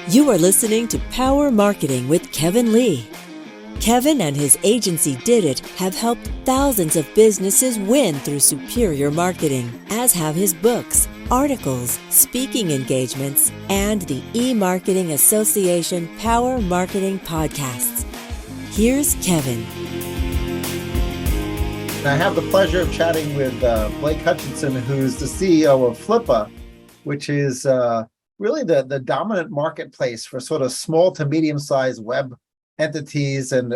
You are listening to Power Marketing with Kevin Lee. Kevin and his agency Did It have helped thousands of businesses win through superior marketing, as have his books, articles, speaking engagements, and the E-Marketing Association Power Marketing podcasts. Here's Kevin. I have the pleasure of chatting with Blake Hutchison, who's the CEO of Flippa, which is really the dominant marketplace for sort of small to medium-sized web entities and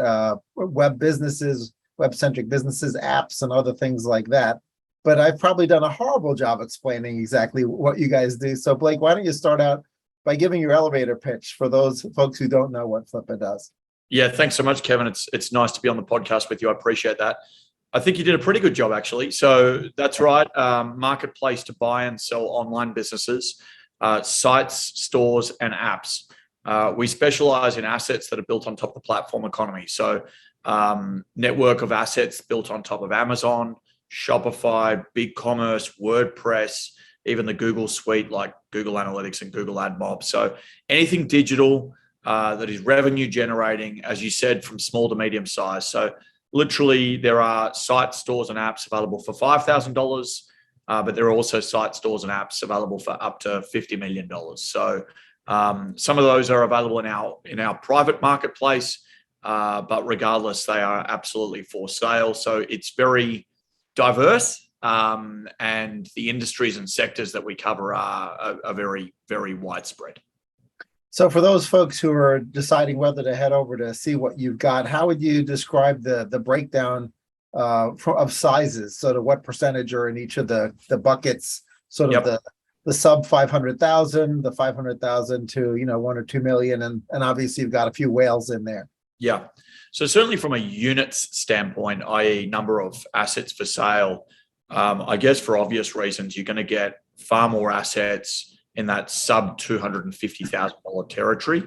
web businesses, web-centric businesses, apps, and other things like that. But I've probably done a horrible job explaining exactly what you guys do. So Blake, why don't you start out by giving your elevator pitch for those folks who don't know what Flippa does? Yeah, thanks so much, Kevin. It's nice to be on the podcast with you. I appreciate that. I think you did a pretty good job, actually. So that's right. Marketplace to buy and sell online businesses, sites, stores, and apps. We specialize in assets that are built on top of the platform economy. So network of assets built on top of Amazon, Shopify, BigCommerce, WordPress, even the Google suite like Google Analytics and Google AdMob. So anything digital that is revenue generating, as you said, from small to medium size. So literally, there are sites, stores, and apps available for $5,000, but there are also sites, stores, and apps available for up to $50 million. So some of those are available in our private marketplace, but regardless, they are absolutely for sale. So it's very diverse, and the industries and sectors that we cover are very, very widespread. So for those folks who are deciding whether to head over to see what you've got, how would you describe the breakdown of sizes? Sort of what percentage are in each of the buckets, sort of the sub 500,000, the 500,000 to 1 or 2 million, and obviously you've got a few whales in there. Yeah. So certainly from a units standpoint, i.e. number of assets for sale, I guess for obvious reasons, you're going to get far more assets in that sub $250,000 territory.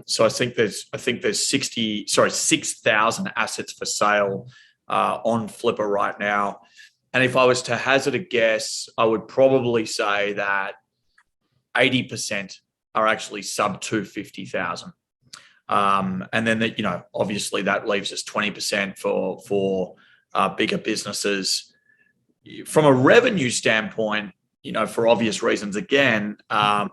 So I think there's 6,000 assets for sale on Flippa right now. And if I was to hazard a guess, I would probably say that 80% are actually sub 250,000. And then obviously that leaves us 20% for bigger businesses. From a revenue standpoint, for obvious reasons, again, our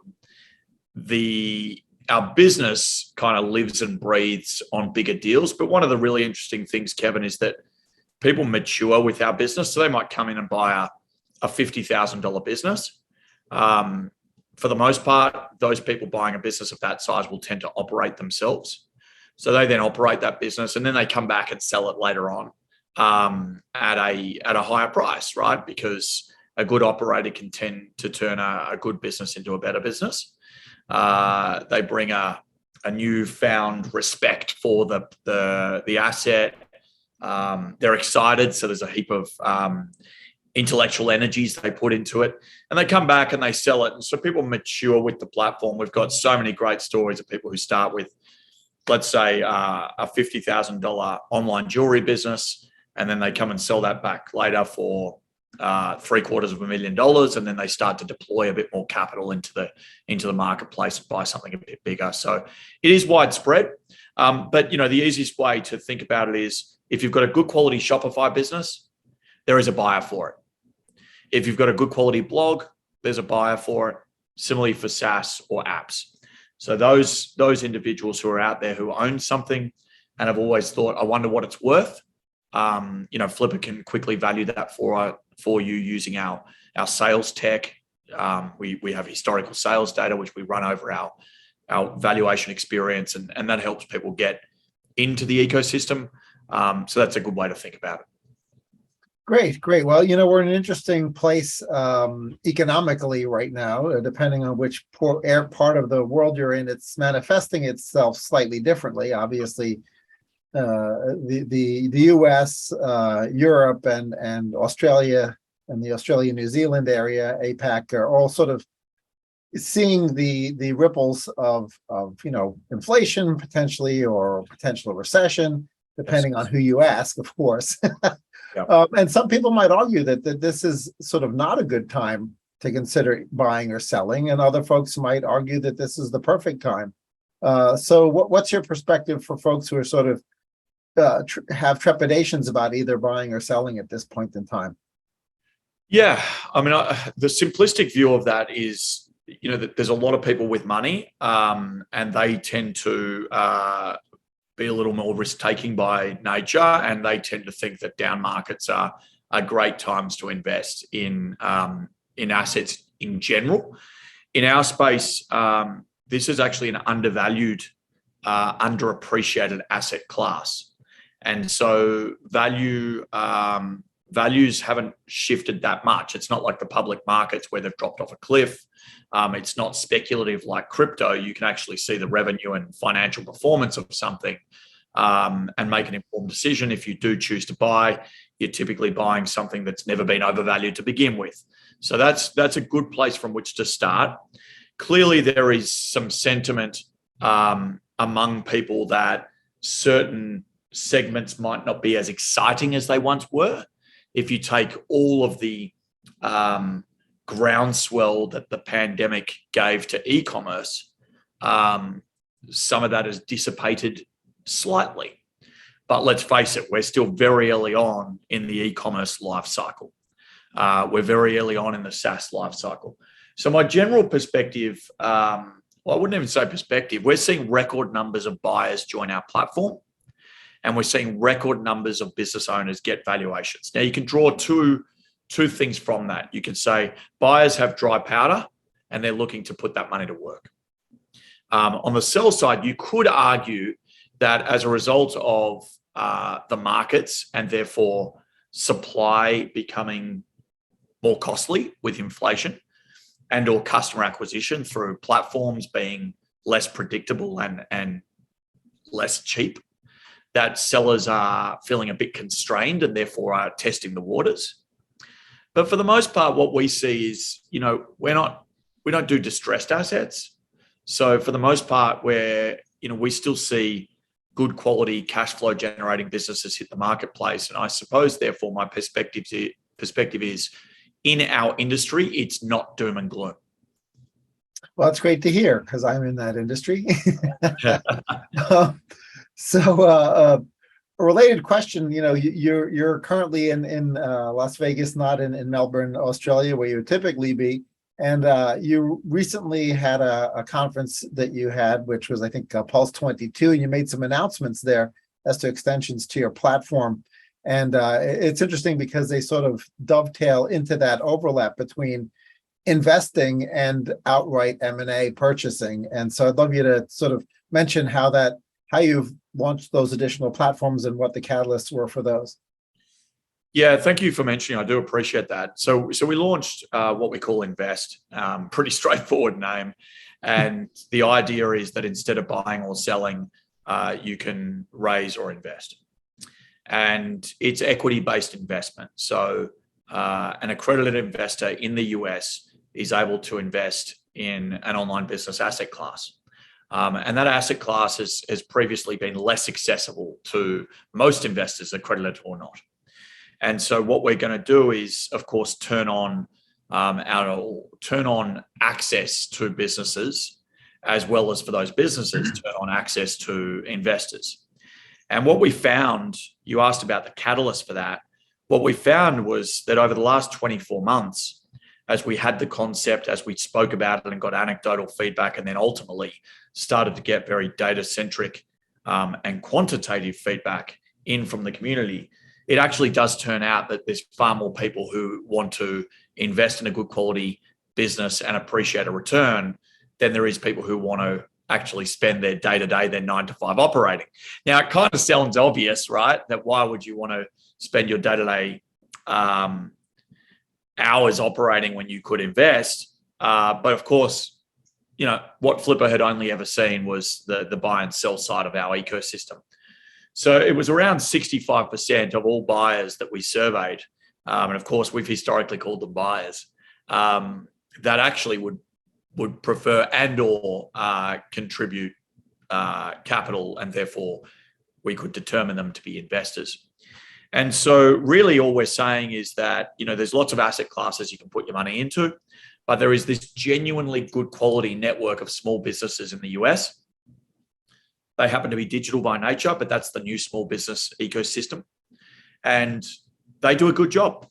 business kind of lives and breathes on bigger deals. But one of the really interesting things, Kevin, is that people mature with our business. So they might come in and buy a $50,000 business. For the most part, those people buying a business of that size will tend to operate themselves. So they then operate that business and then they come back and sell it later on at a higher price, right? Because a good operator can tend to turn a good business into a better business. They bring a newfound respect for the asset. They're excited, so there's a heap of intellectual energies they put into it, and they come back and they sell it. And so people mature with the platform. We've got so many great stories of people who start with, let's say, a $50,000 online jewelry business, and then they come and sell that back later for $750,000, and then they start to deploy a bit more capital into the marketplace and buy something a bit bigger. So it is widespread, but the easiest way to think about it is if you've got a good quality Shopify business, there is a buyer for it. If you've got a good quality blog, there's a buyer for it. Similarly for SaaS or apps. So those individuals who are out there who own something and have always thought, I wonder what it's worth. Flippa can quickly value that for you using our sales tech. We have historical sales data, which we run over our valuation experience, and that helps people get into the ecosystem. So that's a good way to think about it. Great. Well, we're in an interesting place economically right now, depending on which part of the world you're in. It's manifesting itself slightly differently. Obviously, the U.S., Europe, and Australia, and the Australia-New Zealand area, APAC, are all sort of seeing the ripples of inflation potentially, or potential recession, depending on who you ask, of course. And some people might argue that this is sort of not a good time to consider buying or selling, and other folks might argue that this is the perfect time. So what's your perspective for folks who are sort of have trepidations about either buying or selling at this point in time? Yeah, I mean, the simplistic view of that is, that there's a lot of people with money, and they tend to be a little more risk-taking by nature, and they tend to think that down markets are great times to invest in assets in general. In our space, this is actually an undervalued, underappreciated asset class. And so values haven't shifted that much. It's not like the public markets where they've dropped off a cliff. It's not speculative like crypto. You can actually see the revenue and financial performance of something and make an informed decision. If you do choose to buy, you're typically buying something that's never been overvalued to begin with. So that's a good place from which to start. Clearly, there is some sentiment among people that certain segments might not be as exciting as they once were. If you take all of the groundswell that the pandemic gave to e-commerce, some of that has dissipated slightly. But let's face it, we're still very early on in the e-commerce life cycle. We're very early on in the SaaS life cycle. So my general perspective, I wouldn't even say perspective, we're seeing record numbers of buyers join our platform, and we're seeing record numbers of business owners get valuations. Now, you can draw two things from that. You can say buyers have dry powder and they're looking to put that money to work. On the sell side, you could argue that as a result of the markets and therefore supply becoming more costly with inflation and or customer acquisition through platforms being less predictable and less cheap, that sellers are feeling a bit constrained and therefore are testing the waters. But for the most part, what we see is, we don't do distressed assets. So for the most part, we still see good quality cash flow generating businesses hit the marketplace. And I suppose, therefore, my perspective is in our industry, it's not doom and gloom. Well, that's great to hear because I'm in that industry. So a related question, you're currently in Las Vegas, not in Melbourne, Australia, where you would typically be. And you recently had a conference that you had, which was, I think, Pulse 22, and you made some announcements there as to extensions to your platform. And it's interesting because they sort of dovetail into that overlap between investing and outright M&A purchasing. And so I'd love you to sort of mention how you've launched those additional platforms and what the catalysts were for those. Yeah, thank you for mentioning. I do appreciate that. So we launched what we call Invest, pretty straightforward name. And the idea is that instead of buying or selling, you can raise or invest. And it's equity-based investment. So an accredited investor in the US is able to invest in an online business asset class. And that asset class has previously been less accessible to most investors, accredited or not. And so what we're going to do is, of course, turn on access to businesses, as well as for those businesses, turn on access to investors. And what we found, you asked about the catalyst for that. What we found was that over the last 24 months, as we had the concept, as we spoke about it and got anecdotal feedback, and then ultimately started to get very data-centric and quantitative feedback in from the community, it actually does turn out that there's far more people who want to invest in a good quality business and appreciate a return than there is people who want to actually spend their day-to-day, their 9-to-5 operating. Now, it kind of sounds obvious, right? That why would you want to spend your day-to-day hours operating when you could invest? But of course, what Flippa had only ever seen was the buy and sell side of our ecosystem. So it was around 65% of all buyers that we surveyed, and of course we've historically called them buyers, that actually would prefer and or contribute capital, and therefore we could determine them to be investors. And so really all we're saying is that, there's lots of asset classes you can put your money into. but there is this genuinely good quality network of small businesses in the US. They happen to be digital by nature, but that's the new small business ecosystem. And they do a good job.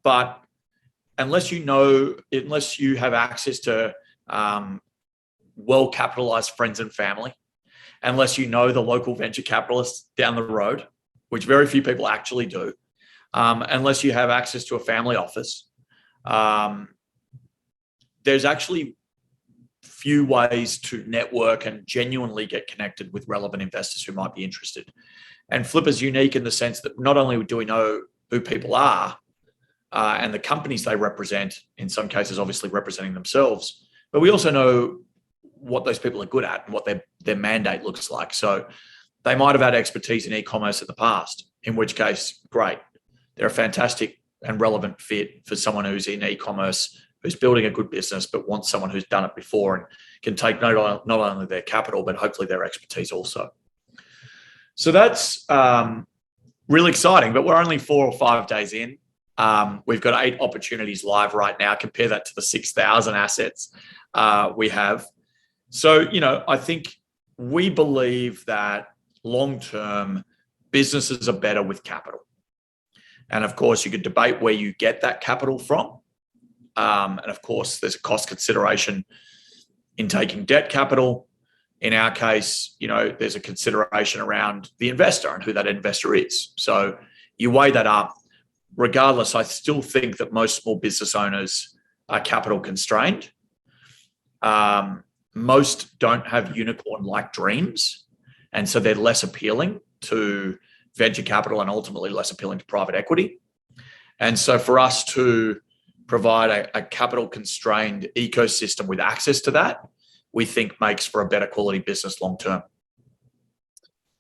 But unless you have access to well-capitalized friends and family, unless you know the local venture capitalists down the road, which very few people actually do, unless you have access to a family office, there's actually few ways to network and genuinely get connected with relevant investors who might be interested. And Flippa's unique in the sense that not only do we know who people are and the companies they represent, in some cases obviously representing themselves, but we also know what those people are good at and what their mandate looks like. So they might have had expertise in e-commerce in the past, in which case, great. They're a fantastic and relevant fit for someone who's in e-commerce, who's building a good business, but wants someone who's done it before and can take not only their capital, but hopefully their expertise also. So that's really exciting, but we're only 4 or 5 days in. We've got 8 opportunities live right now. Compare that to the 6,000 assets we have. So, I think we believe that long-term businesses are better with capital. And of course, you could debate where you get that capital from. And of course, there's a cost consideration in taking debt capital. In our case, there's a consideration around the investor and who that investor is. So you weigh that up. Regardless, I still think that most small business owners are capital constrained. Most don't have unicorn-like dreams, and so they're less appealing to venture capital and ultimately less appealing to private equity. And so for us to provide a capital-constrained ecosystem with access to that, we think makes for a better quality business long-term.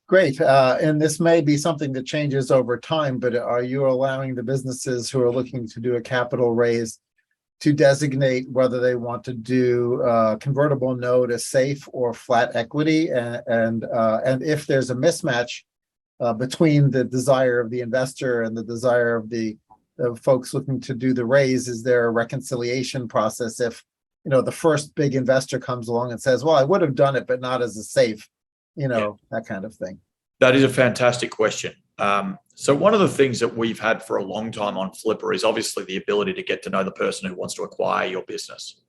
Great. And this may be something that changes over time, but are you allowing the businesses who are looking to do a capital raise to designate whether they want to do convertible note, a safe, or flat equity? And if there's a mismatch between the desire of the investor and the desire of the folks looking to do the raise, is there a reconciliation process if the first big investor comes along and says, well, I would have done it, but not as a safe, that kind of thing? That is a fantastic question. So one of the things that we've had for a long time on Flippa is obviously the ability to get to know the person who wants to acquire your business.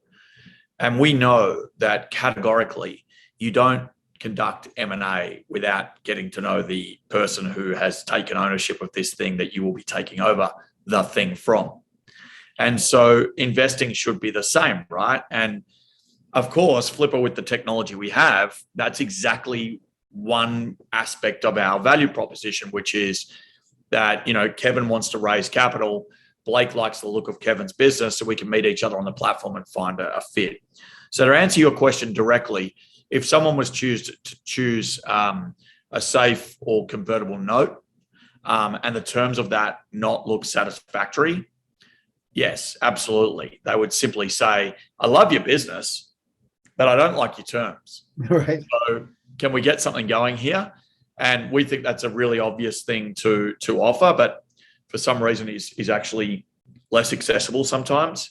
And we know that categorically, you don't conduct M&A without getting to know the person who has taken ownership of this thing that you will be taking over the thing from. And so investing should be the same, right? And of course, Flippa, with the technology we have, that's exactly one aspect of our value proposition, which is that, Kevin wants to raise capital. Blake likes the look of Kevin's business, so we can meet each other on the platform and find a fit. So to answer your question directly, if someone was to choose a safe or convertible note, and the terms of that not look satisfactory, yes, absolutely. They would simply say, I love your business, but I don't like your terms. Right. So can we get something going here? And we think that's a really obvious thing to offer, but for some reason is actually less accessible sometimes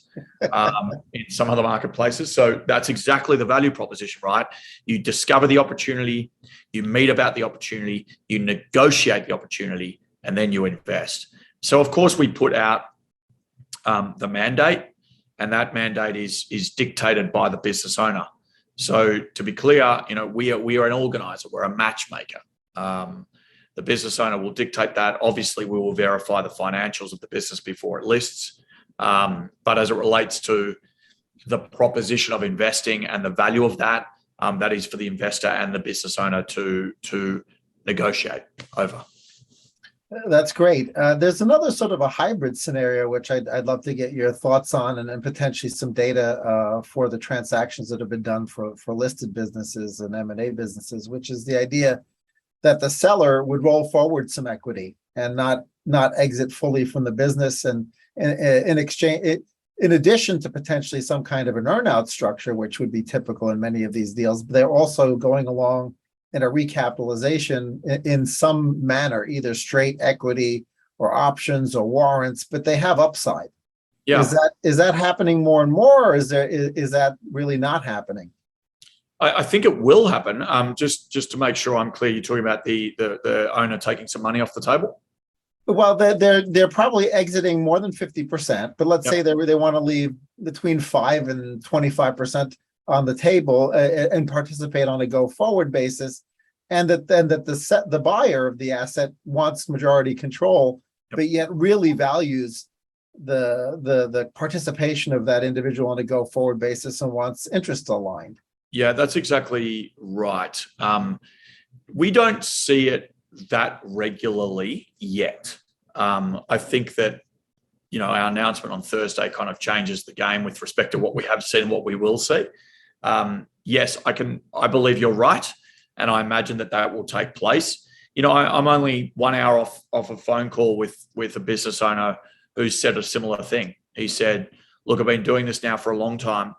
in some other marketplaces. So that's exactly the value proposition, right? You discover the opportunity, you meet about the opportunity, you negotiate the opportunity, and then you invest. So of course we put out the mandate, and that mandate is dictated by the business owner. So to be clear, we are an organizer, we're a matchmaker. The business owner will dictate that. Obviously, we will verify the financials of the business before it lists. But as it relates to the proposition of investing and the value of that, that is for the investor and the business owner to negotiate over. That's great. There's another sort of a hybrid scenario, which I'd love to get your thoughts on, and potentially some data for the transactions that have been done for listed businesses and M&A businesses, which is the idea that the seller would roll forward some equity and not exit fully from the business, and in exchange, in addition to potentially some kind of an earn-out structure, which would be typical in many of these deals, they're also going along in a recapitalization in some manner, either straight equity or options or warrants, but they have upside. Yeah. Is that happening more and more, or is that really not happening? I think it will happen. Just to make sure I'm clear, you're talking about the owner taking some money off the table. Well, they're probably exiting more than 50%, but let's say they want to leave between 5 and 25% on the table and participate on a go forward basis, and that the buyer of the asset wants majority control, but yet really values the participation of that individual on a go forward basis and wants interests aligned. Yeah, that's exactly right. We don't see it that regularly yet. I think that, our announcement on Thursday kind of changes the game with respect to what we have seen and what we will see. Yes, I believe you're right, and I imagine that will take place. I'm only 1 hour off a phone call with a business owner who said a similar thing. He said, look, I've been doing this now for a long time.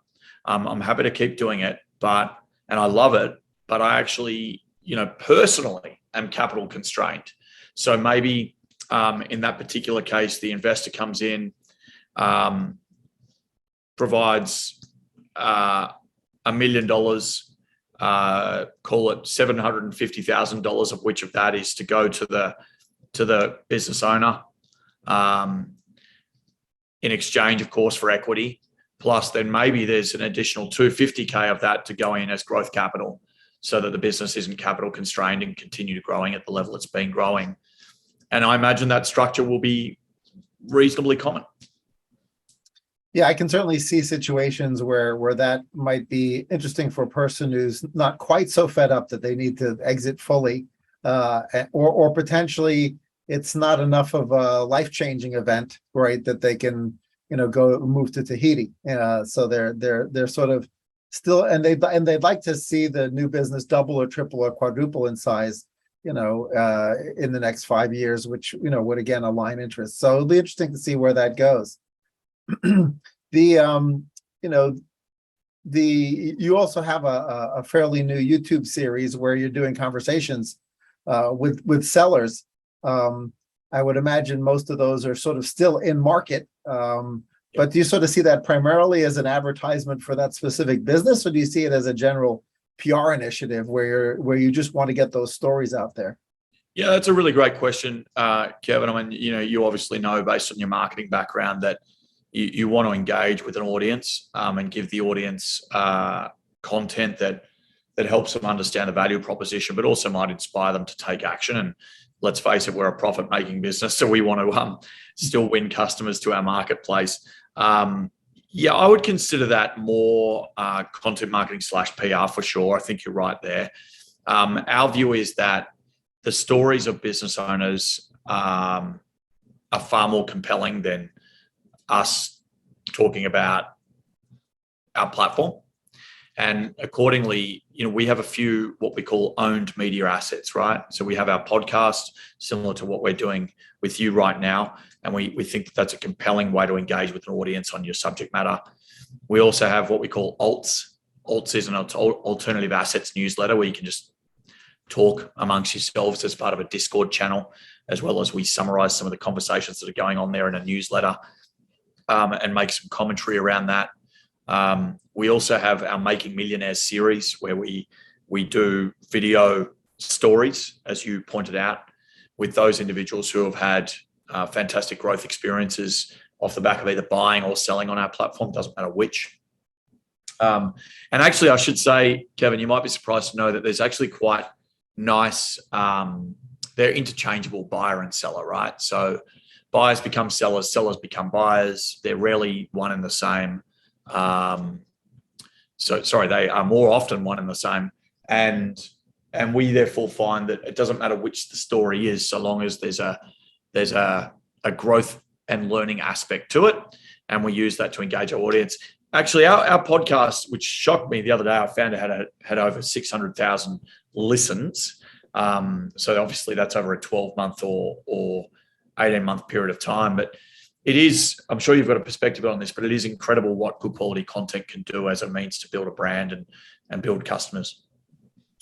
I'm happy to keep doing it, and I love it, but I actually, personally am capital constrained. So maybe in that particular case, the investor comes in, provides $1 million, call it $750,000 of which of that is to go to the business owner, in exchange, of course, for equity. Plus, then maybe there's an additional $250K of that to go in as growth capital, so that the business isn't capital constrained and continue to growing at the level it's been growing. And I imagine that structure will be reasonably common. Yeah, I can certainly see situations where that might be interesting for a person who's not quite so fed up that they need to exit fully, or potentially it's not enough of a life-changing event, right, that they can, go move to Tahiti. So they're sort of still, and they'd like to see the new business double or triple or quadruple in size, in the next 5 years, which, would again align interests. So it'll be interesting to see where that goes. You also have a fairly new YouTube series where you're doing conversations with sellers. I would imagine most of those are sort of still in market. But do you sort of see that primarily as an advertisement for that specific business, or do you see it as a general PR initiative where you just want to get those stories out there? Yeah, that's a really great question, Kevin. I mean, you obviously know based on your marketing background that you want to engage with an audience and give the audience content that helps them understand the value proposition, but also might inspire them to take action. And let's face it, we're a profit-making business, so we want to still win customers to our marketplace. Yeah, I would consider that more content marketing / PR for sure. I think you're right there. Our view is that the stories of business owners are far more compelling than us talking about our platform. And accordingly, we have a few what we call owned media assets, right? So we have our podcast, similar to what we're doing with you right now. And we think that that's a compelling way to engage with an audience on your subject matter. We also have what we call alts. Alts is an alternative assets newsletter where you can just talk amongst yourselves as part of a Discord channel, as well as we summarize some of the conversations that are going on there in a newsletter and make some commentary around that. We also have our Making Millionaires series where we do video stories, as you pointed out, with those individuals who have had fantastic growth experiences off the back of either buying or selling on our platform, doesn't matter which. And actually, I should say, Kevin, you might be surprised to know that there's actually quite nice, they're interchangeable buyer and seller, right? So buyers become sellers, sellers become buyers. They're rarely one and the same. They are more often one and the same. And we therefore find that it doesn't matter which the story is, so long as there's a growth and learning aspect to it. And we use that to engage our audience. Actually, our podcast, which shocked me the other day, I found it had over 600,000 listens. So obviously that's over a 12-month or 18-month period of time. But it is, I'm sure you've got a perspective on this, but it is incredible what good quality content can do as a means to build a brand and build customers.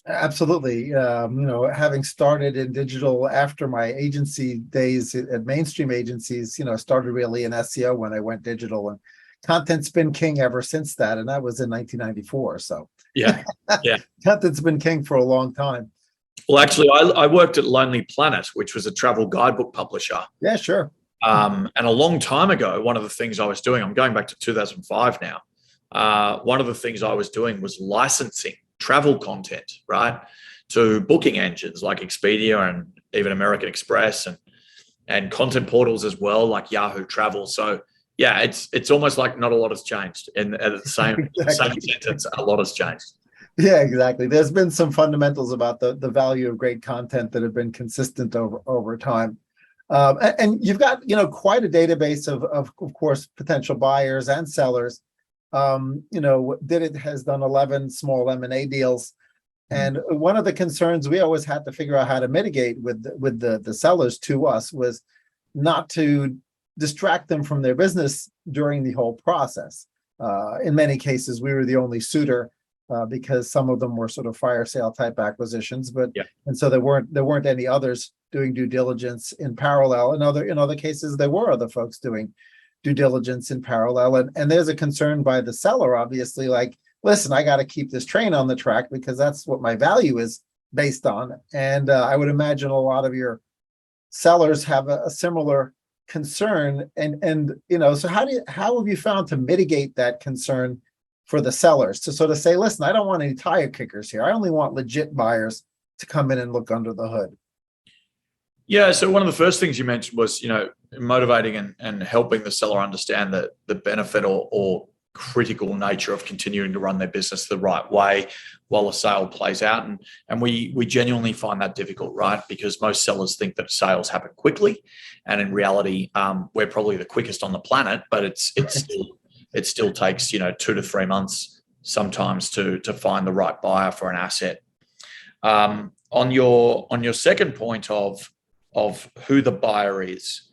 Absolutely. Having started in digital after my agency days at mainstream agencies, started really in SEO when I went digital, and content's been king ever since that. And that was in 1994. So Yeah. Yeah. content's been king for a long time. Well, actually, I worked at Lonely Planet, which was a travel guidebook publisher. Yeah, sure. And a long time ago, one of the things I was doing, I'm going back to 2005 now. One of the things I was doing was licensing travel content, right, to booking engines like Expedia and even American Express, and content portals as well, like Yahoo Travel. So yeah, it's almost like not a lot has changed. And at the same sentence, a lot has changed. Yeah, exactly. There's been some fundamentals about the value of great content that have been consistent over time. And you've got, quite a database of course, potential buyers and sellers. Did has done 11 small M&A deals. And one of the concerns we always had to figure out how to mitigate with the sellers to us was not to distract them from their business during the whole process. In many cases, we were the only suitor because some of them were sort of fire sale type acquisitions, and so there weren't any others doing due diligence in parallel. In other cases, there were other folks doing due diligence in parallel, and there's a concern by the seller, obviously, like, listen, I got to keep this train on the track because that's what my value is based on. And I would imagine a lot of your sellers have a similar concern. And so how have you found to mitigate that concern for the sellers to sort of say, listen, I don't want any tire kickers here. I only want legit buyers to come in and look under the hood? Yeah. So one of the first things you mentioned was, motivating and helping the seller understand the benefit or critical nature of continuing to run their business the right way while a sale plays out. And we genuinely find that difficult, right? Because most sellers think that sales happen quickly. And in reality, we're probably the quickest on the planet, but it still takes, 2 to 3 months sometimes to find the right buyer for an asset. On your second point of who the buyer is,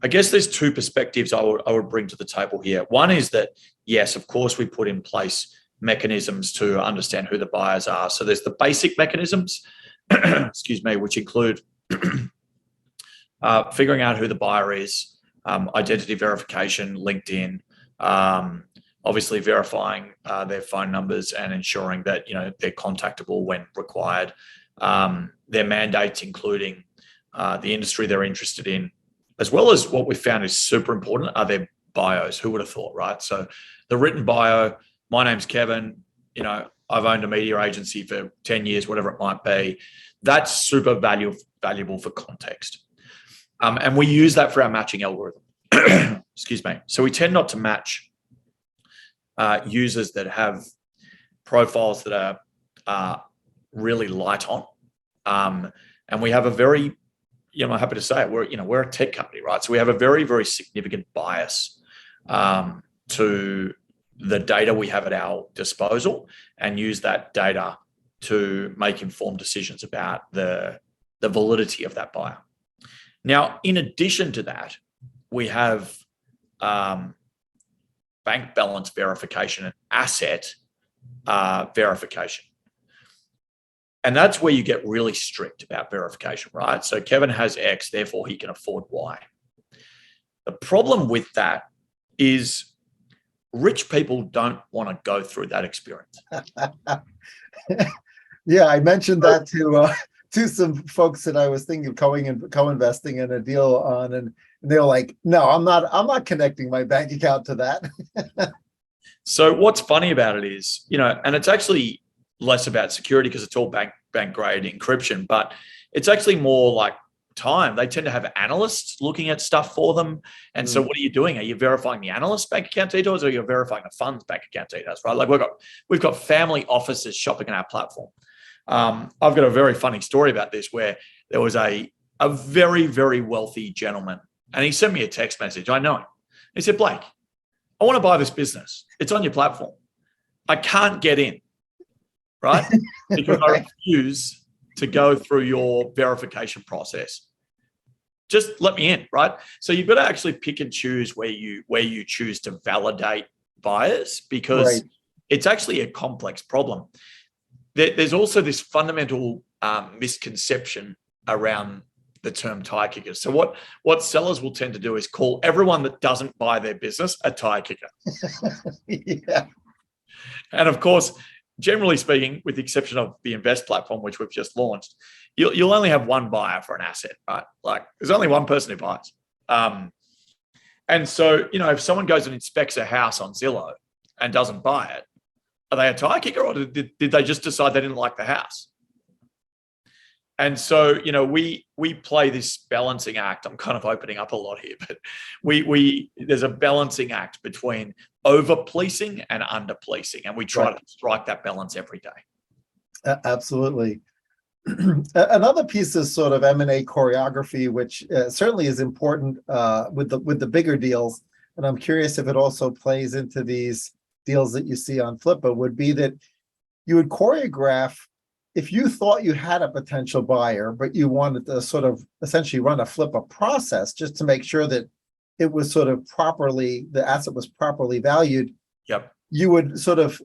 I guess there's two perspectives I would bring to the table here. One is that, yes, of course, we put in place mechanisms to understand who the buyers are. So there's the basic mechanisms, excuse me, which include figuring out who the buyer is, identity verification, LinkedIn, obviously verifying their phone numbers and ensuring that they're contactable when required. Their mandates, including the industry they're interested in, as well as what we found is super important are their bios. Who would have thought, right? So the written bio, my name's Kevin, I've owned a media agency for 10 years, whatever it might be. That's super valuable for context. And we use that for our matching algorithm. Excuse me. So we tend not to match users that have profiles that are really light on. And we have a very, I'm happy to say it, we're a tech company, right? So we have a very, very significant bias to the data we have at our disposal and use that data to make informed decisions about the validity of that buyer. Now, in addition to that, we have bank balance verification and asset verification. And that's where you get really strict about verification, right? So Kevin has X, therefore he can afford Y. The problem with that is rich people don't want to go through that experience. Yeah, I mentioned that to some folks that I was thinking of co-investing in a deal on, and they're like, "No, I'm not connecting my bank account to that." So what's funny about it is, and it's actually less about security because it's all bank grade encryption, but it's actually more like time. They tend to have analysts looking at stuff for them. And so what are you doing? Are you verifying the analyst's bank account details, or are you verifying the fund's bank account details, right? Like we've got family offices shopping on our platform. I've got a very funny story about this where there was a very, very wealthy gentleman, and he sent me a text message. I know him. He said, Blake, I want to buy this business. It's on your platform. I can't get in, right? Because I refuse to go through your verification process. Just let me in, right? So you've got to actually pick and choose where you choose to validate buyers, because it's actually a complex problem. there's also this fundamental misconception around the term tire kicker. So what sellers will tend to do is call everyone that doesn't buy their business a tire kicker. Yeah. And of course, generally speaking, with the exception of the Invest platform, which we've just launched, you'll only have one buyer for an asset, right? Like there's only one person who buys. And so, if someone goes and inspects a house on Zillow and doesn't buy it, are they a tire kicker, or did they just decide they didn't like the house? And so, we play this balancing act. I'm kind of opening up a lot here, but there's a balancing act between over policing and under policing, and we try to strike that balance every day. Absolutely. Another piece is sort of M&A choreography, which certainly is important with the bigger deals. And I'm curious if it also plays into these deals that you see on Flippa, would be that you would choreograph if you thought you had a potential buyer, but you wanted to sort of essentially run a Flippa process just to make sure that it was sort of properly, the asset was properly valued. Yep. You would sort of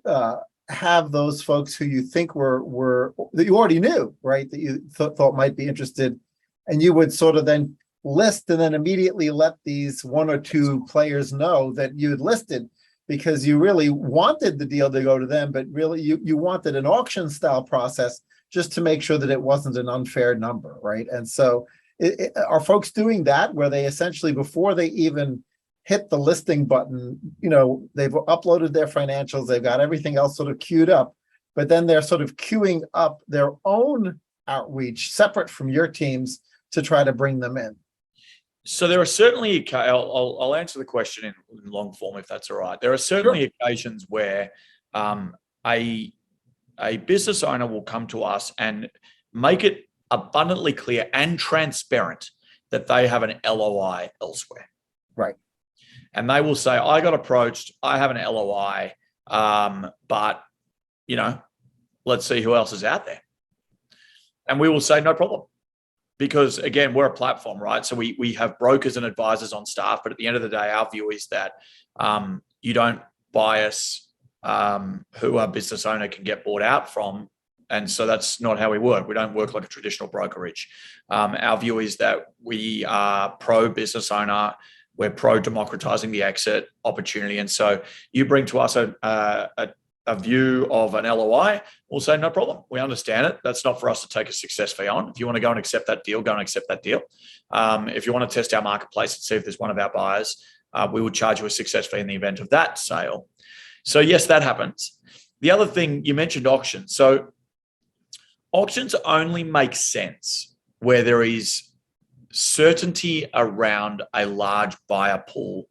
have those folks who you think were that you already knew, right? That you thought might be interested, and you would sort of then list and then immediately let these one or two players know that you had listed, because you really wanted the deal to go to them, but really you wanted an auction style process just to make sure that it wasn't an unfair number, right? And so are folks doing that, where they essentially, before they even hit the listing button, they've uploaded their financials, they've got everything else sort of queued up, but then they're sort of queuing up their own outreach separate from your teams to try to bring them in? So there are certainly, I'll answer the question in long form if that's all right. There are certainly occasions where a business owner will come to us and make it abundantly clear and transparent that they have an LOI elsewhere. Right. And they will say, I got approached, I have an LOI, but, let's see who else is out there. And we will say, no problem. Because again, we're a platform, right? So we have brokers and advisors on staff, but at the end of the day, our view is that you don't bias who a business owner can get bought out from. And so that's not how we work. We don't work like a traditional brokerage. Our view is that we are pro business owner. We're pro democratizing the exit opportunity. And so you bring to us a view of an LOI, we'll say, no problem. We understand it. That's not for us to take a success fee on. If you want to go and accept that deal, go and accept that deal. If you want to test our marketplace and see if there's one of our buyers, we will charge you a success fee in the event of that sale. So yes, that happens. The other thing, you mentioned auctions. So auctions only make sense where there is certainty around a large buyer pool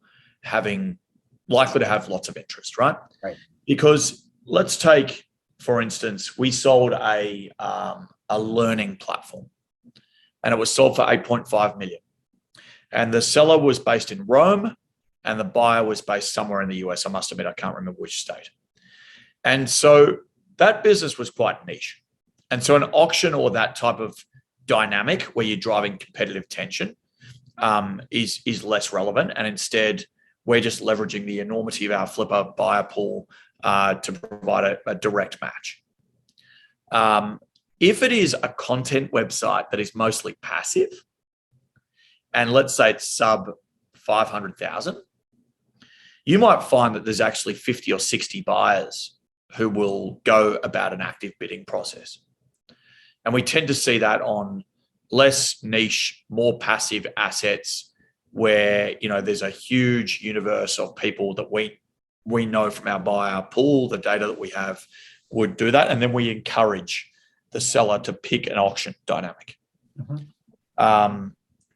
likely to have lots of interest, right? Right. Because let's take, for instance, we sold a learning platform, and it was sold for 8.5 million. And the seller was based in Rome, and the buyer was based somewhere in the US. I must admit, I can't remember which state. And so that business was quite niche. And so an auction or that type of dynamic where you're driving competitive tension is less relevant. And instead, we're just leveraging the enormity of our Flippa buyer pool to provide a direct match. If it is a content website that is mostly passive, and let's say it's sub 500,000, you might find that there's actually 50 or 60 buyers who will go about an active bidding process. And we tend to see that on less niche, more passive assets where, there's a huge universe of people that we know from our buyer pool, the data that we have would do that. And then we encourage the seller to pick an auction dynamic. Mm-hmm.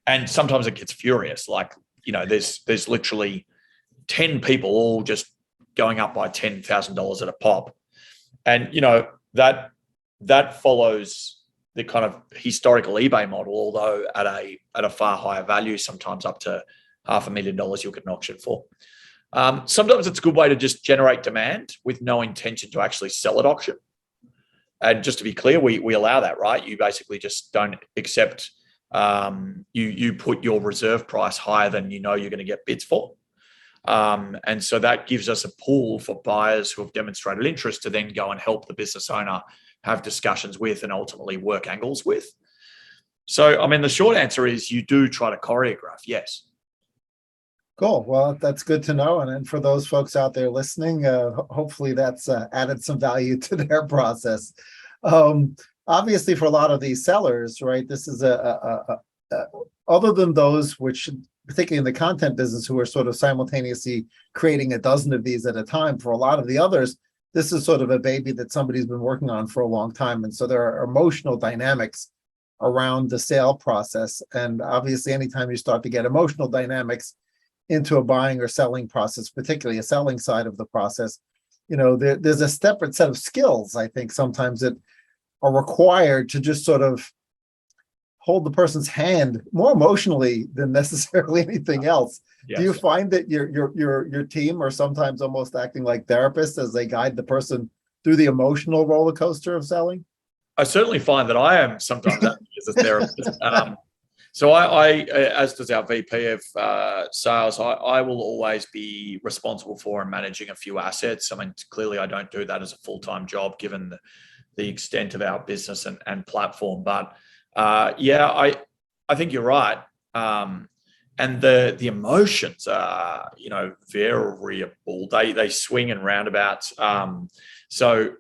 And sometimes it gets furious. Like, there's literally 10 people all just going up by $10,000 at a pop. And, that follows the kind of historical eBay model, although at a far higher value, sometimes up to $500,000 you'll get an auction for. Sometimes it's a good way to just generate demand with no intention to actually sell at auction. And just to be clear, we allow that, right? You basically just don't accept, you put your reserve price higher than you're going to get bids for. And so that gives us a pool for buyers who have demonstrated interest to then go and help the business owner have discussions with, and ultimately work angles with. So, I mean, the short answer is you do try to choreograph, yes. Cool. Well, that's good to know. And for those folks out there listening, hopefully that's added some value to their process. Obviously, for a lot of these sellers, right, this is other than those which, particularly in the content business, who are sort of simultaneously creating a dozen of these at a time, for a lot of the others, this is sort of a baby that somebody's been working on for a long time. And so there are emotional dynamics around the sale process. And obviously, anytime you start to get emotional dynamics into a buying or selling process, particularly a selling side of the process, there's a separate set of skills, I think, sometimes that are required to just sort of hold the person's hand more emotionally than necessarily anything else. Yes. Do you find that your team are sometimes almost acting like therapists as they guide the person through the emotional roller coaster of selling? I certainly find that I am sometimes acting as a therapist. So I, as does our VP of sales, I will always be responsible for and managing a few assets. I mean, clearly I don't do that as a full-time job given the extent of our business and platform. But I think you're right. And the emotions are, variable. They swing and roundabouts. So,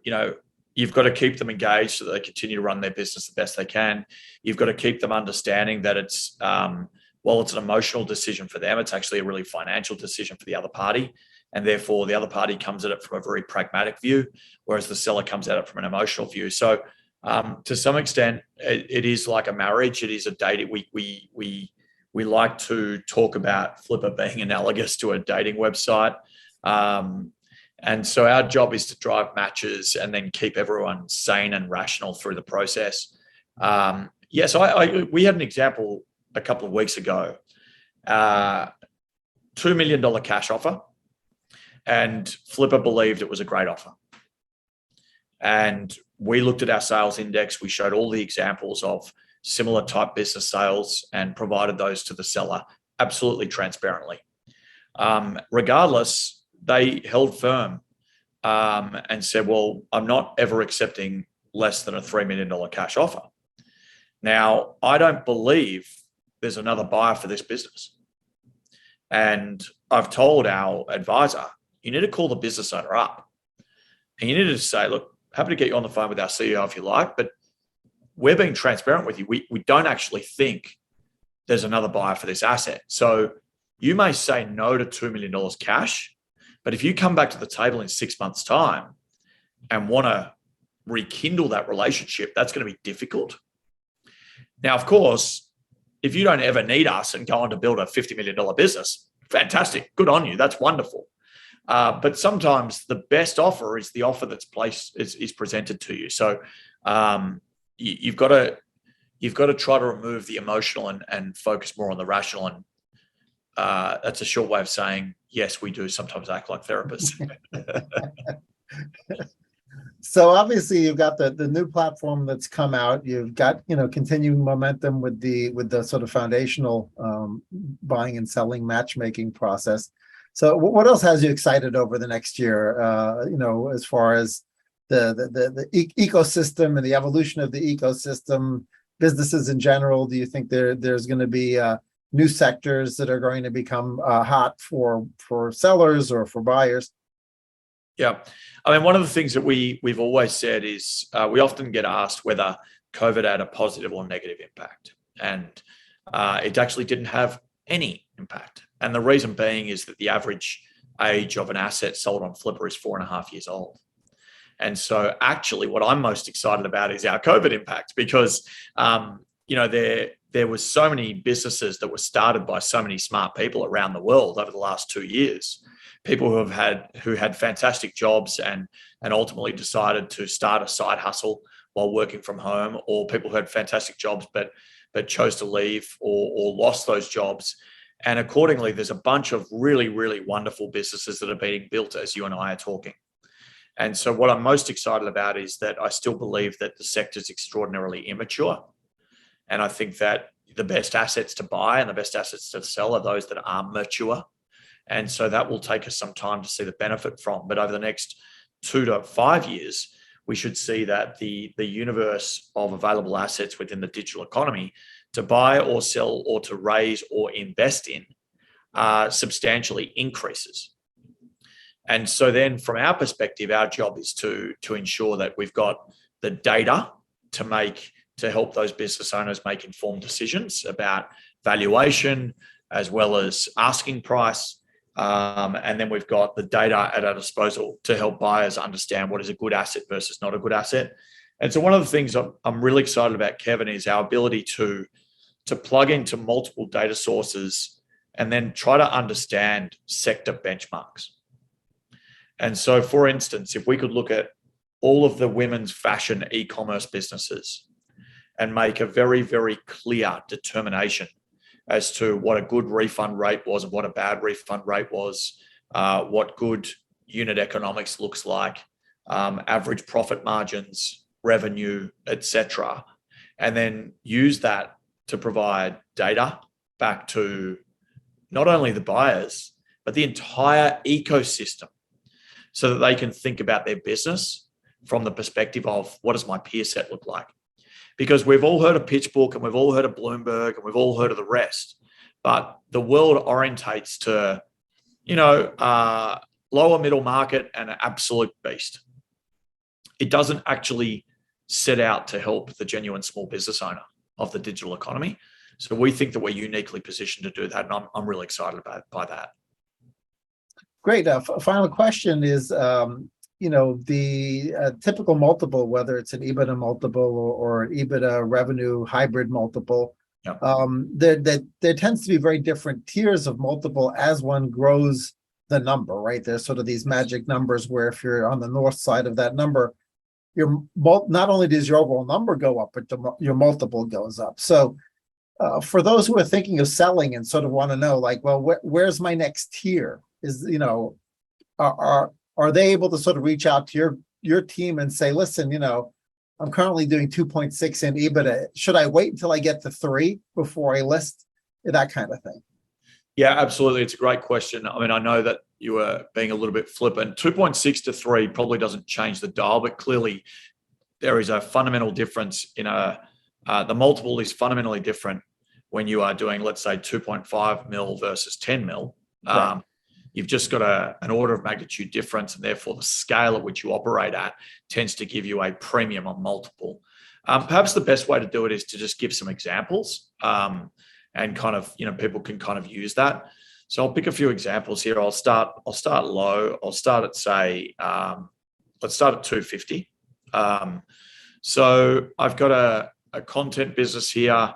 you've got to keep them engaged so that they continue to run their business the best they can. You've got to keep them understanding that it's, while it's an emotional decision for them, it's actually a really financial decision for the other party. And therefore, the other party comes at it from a very pragmatic view, whereas the seller comes at it from an emotional view. So to some extent, it is like a marriage. It is a date. We like to talk about Flippa being analogous to a dating website. And so our job is to drive matches and then keep everyone sane and rational through the process. We had an example a couple of weeks ago, $2 million cash offer, and Flippa believed it was a great offer. And we looked at our sales index. We showed all the examples of similar type business sales and provided those to the seller absolutely transparently. Regardless, they held firm and said, well, I'm not ever accepting less than a $3 million cash offer. Now, I don't believe there's another buyer for this business. And I've told our advisor, you need to call the business owner up. And you need to say, look, happy to get you on the phone with our CEO if you like, but we're being transparent with you. We don't actually think there's another buyer for this asset. So you may say no to $2 million cash, but if you come back to the table in 6 months' time and want to rekindle that relationship, that's going to be difficult. Now, of course, if you don't ever need us and go on to build a $50 million business, fantastic, good on you, that's wonderful. But sometimes the best offer is the offer that's is presented to you. So you've got to try to remove the emotional and focus more on the rational. And that's a short way of saying, yes, we do sometimes act like therapists. So obviously you've got the new platform that's come out. You've got, continuing momentum with the sort of foundational buying and selling matchmaking process. So what else has you excited over the next year, as far as the ecosystem and the evolution of the ecosystem, businesses in general? Do you think there's going to be new sectors that are going to become hot for sellers or for buyers? Yeah. I mean, one of the things that we've always said is we often get asked whether COVID had a positive or negative impact. And it actually didn't have any impact. And the reason being is that the average age of an asset sold on Flippa is 4.5 years old. And so actually what I'm most excited about is our COVID impact, because, there was so many businesses that were started by so many smart people around the world over the last 2 years. People who had fantastic jobs and ultimately decided to start a side hustle while working from home, or people who had fantastic jobs but chose to leave or lost those jobs. And accordingly, there's a bunch of really, really wonderful businesses that are being built as you and I are talking. And so what I'm most excited about is that I still believe that the sector is extraordinarily immature. And I think that the best assets to buy and the best assets to sell are those that are mature. And so that will take us some time to see the benefit from. But over the next 2 to 5 years, we should see that the universe of available assets within the digital economy to buy or sell or to raise or invest in substantially increases. And so then from our perspective, our job is to ensure that we've got the data to help those business owners make informed decisions about valuation as well as asking price. And then we've got the data at our disposal to help buyers understand what is a good asset versus not a good asset. And so one of the things I'm really excited about, Kevin, is our ability to plug into multiple data sources and then try to understand sector benchmarks. And so, for instance, if we could look at all of the women's fashion e-commerce businesses and make a very, very clear determination as to what a good refund rate was and what a bad refund rate was, what good unit economics looks like, average profit margins, revenue, etc., and then use that to provide data back to not only the buyers, but the entire ecosystem so that they can think about their business from the perspective of what does my peer set look like? Because we've all heard of PitchBook and we've all heard of Bloomberg and we've all heard of the rest, but the world orientates to, lower middle market and an absolute beast. It doesn't actually set out to help the genuine small business owner of the digital economy. So we think that we're uniquely positioned to do that, and I'm really excited by that. Great. Final question is, the typical multiple, whether it's an EBITDA multiple or an EBITDA revenue hybrid multiple, Yep. There tends to be very different tiers of multiple as one grows the number, right? There's sort of these magic numbers where if you're on the north side of that number, not only does your overall number go up, but your multiple goes up. So for those who are thinking of selling and sort of want to know, like, well, where's my next tier? Are they able to sort of reach out to your team and say, listen, I'm currently doing 2.6 in EBITDA. Should I wait until I get to 3 before I list? That kind of thing. Yeah, absolutely. It's a great question. I mean, I know that you were being a little bit flippant. 2.6 to 3 probably doesn't change the dial, but clearly there is a fundamental difference the multiple is fundamentally different when you are doing, let's say, 2.5 mil versus 10 mil. Right. You've just got an order of magnitude difference, and therefore the scale at which you operate at tends to give you a premium on multiple. Perhaps the best way to do it is to just give some examples, and kind of, people can kind of use that. So I'll pick a few examples here. I'll start low. I'll start at, say, let's start at 250. So I've got a content business here,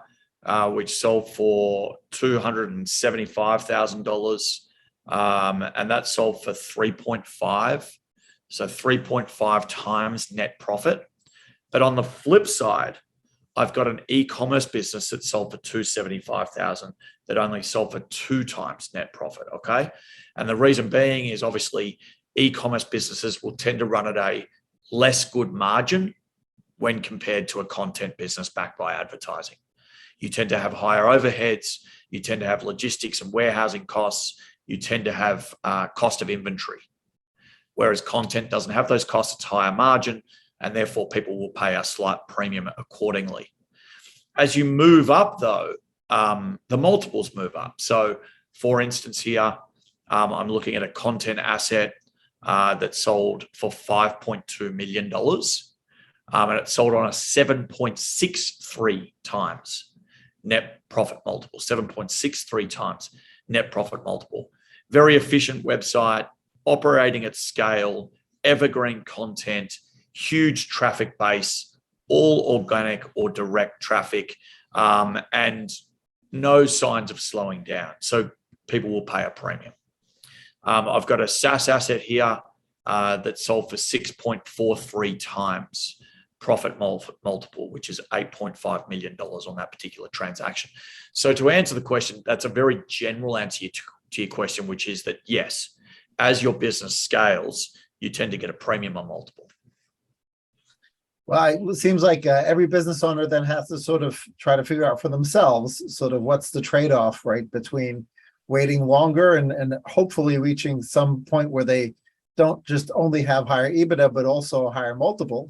which sold for $275,000. And that sold for 3.5, so 3.5 times net profit. But on the flip side, I've got an e-commerce business that sold for 275,000 that only sold for 2 times net profit. Okay, and the reason being is obviously e-commerce businesses will tend to run at a less good margin when compared to a content business backed by advertising. You tend to have higher overheads. You tend to have logistics and warehousing costs. You tend to have cost of inventory, whereas content doesn't have those costs. It's higher margin, and therefore people will pay a slight premium accordingly. As you move up, though, the multiples move up. So, for instance, here I'm looking at a content asset that sold for $5.2 million, and it sold on a 7.63 times net profit multiple. 7.63 times net profit multiple. Very efficient website, operating at scale, evergreen content, huge traffic base, all organic or direct traffic, and no signs of slowing down. So people will pay a premium. I've got a SaaS asset here that sold for 6.43 times profit multiple, which is $8.5 million on that particular transaction. So to answer the question, that's a very general answer to your question, which is that yes, as your business scales, you tend to get a premium on multiple. Well, it seems like every business owner then has to sort of try to figure out for themselves sort of what's the trade-off, right, between waiting longer and hopefully reaching some point where they don't just only have higher EBITDA, but also a higher multiple.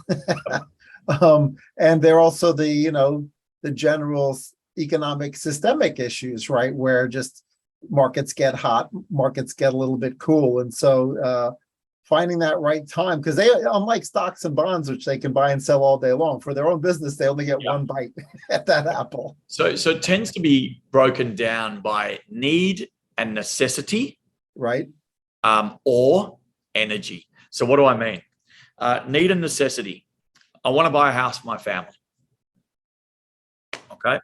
And they're also the general economic systemic issues, right? Where just markets get hot, markets get a little bit cool. And so finding that right time, because they, unlike stocks and bonds, which they can buy and sell all day long, for their own business, they only get one bite at that apple. So it tends to be broken down by need and necessity, right? Or energy. So what do I mean? Need and necessity. I want to buy a house for my family. Okay.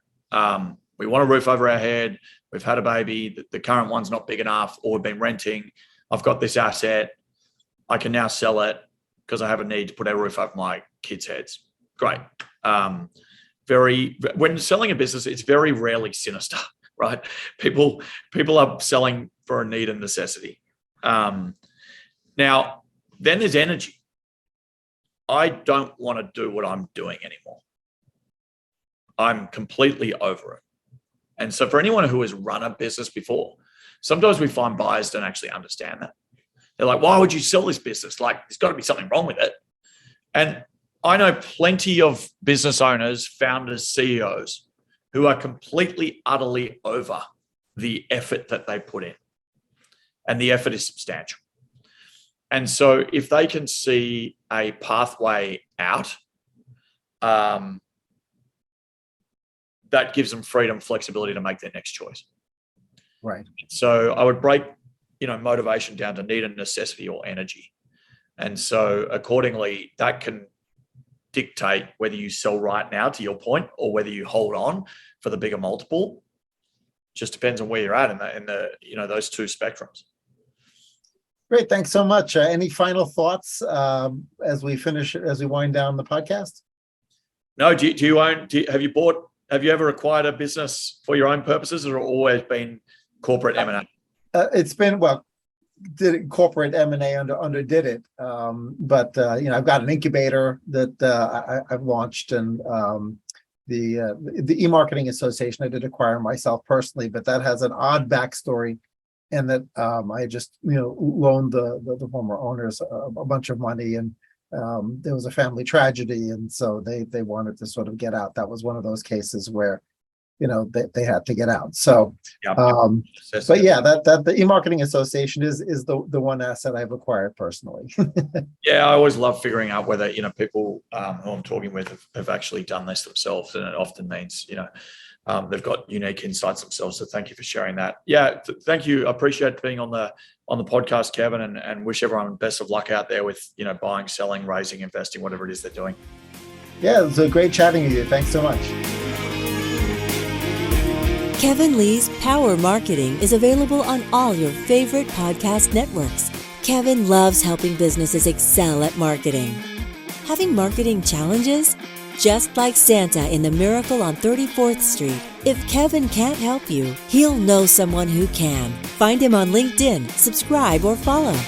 We want a roof over our head. We've had a baby. The current one's not big enough, or we've been renting. I've got this asset. I can now sell it because I have a need to put a roof over my kids' heads. Great. When selling a business, it's very rarely sinister, right? People are selling for a need and necessity. Now, then there's energy. I don't want to do what I'm doing anymore. I'm completely over it. And so for anyone who has run a business before, sometimes we find buyers don't actually understand that. They're like, why would you sell this business? Like, there's got to be something wrong with it. And I know plenty of business owners, founders, CEOs who are completely, utterly over the effort that they put in. And the effort is substantial. And so if they can see a pathway out, that gives them freedom, flexibility to make their next choice. Right. So I would break, motivation down to need and necessity or energy. And so accordingly, that can dictate whether you sell right now, to your point, or whether you hold on for the bigger multiple. Just depends on where you're at in the those two spectrums. Great. Thanks so much. Any final thoughts as we wind down the podcast? No. Have you ever acquired a business for your own purposes, or always been corporate M&A? It's been, did corporate M&A underdid it. But I've got an incubator that I've launched, and the e-marketing association I did acquire myself personally, but that has an odd backstory. And that I just loaned the former owners a bunch of money, and there was a family tragedy, and so they wanted to sort of get out. That was one of those cases where they had to get out. So, but yeah, that the e-marketing association is the one asset I've acquired personally. Yeah, I always love figuring out whether people who I'm talking with have actually done this themselves, and it often means they've got unique insights themselves. So thank you for sharing that. Yeah, thank you. I appreciate being on the podcast, Kevin, and wish everyone best of luck out there with buying, selling, raising, investing, whatever it is they're doing. Yeah, it was a great chatting with you. Thanks so much. Kevin Lee's Power Marketing is available on all your favorite podcast networks. Kevin loves helping businesses excel at marketing. Having marketing challenges? Just like Santa in The Miracle on 34th Street, if Kevin can't help you, he'll know someone who can. Find him on LinkedIn, subscribe, or follow.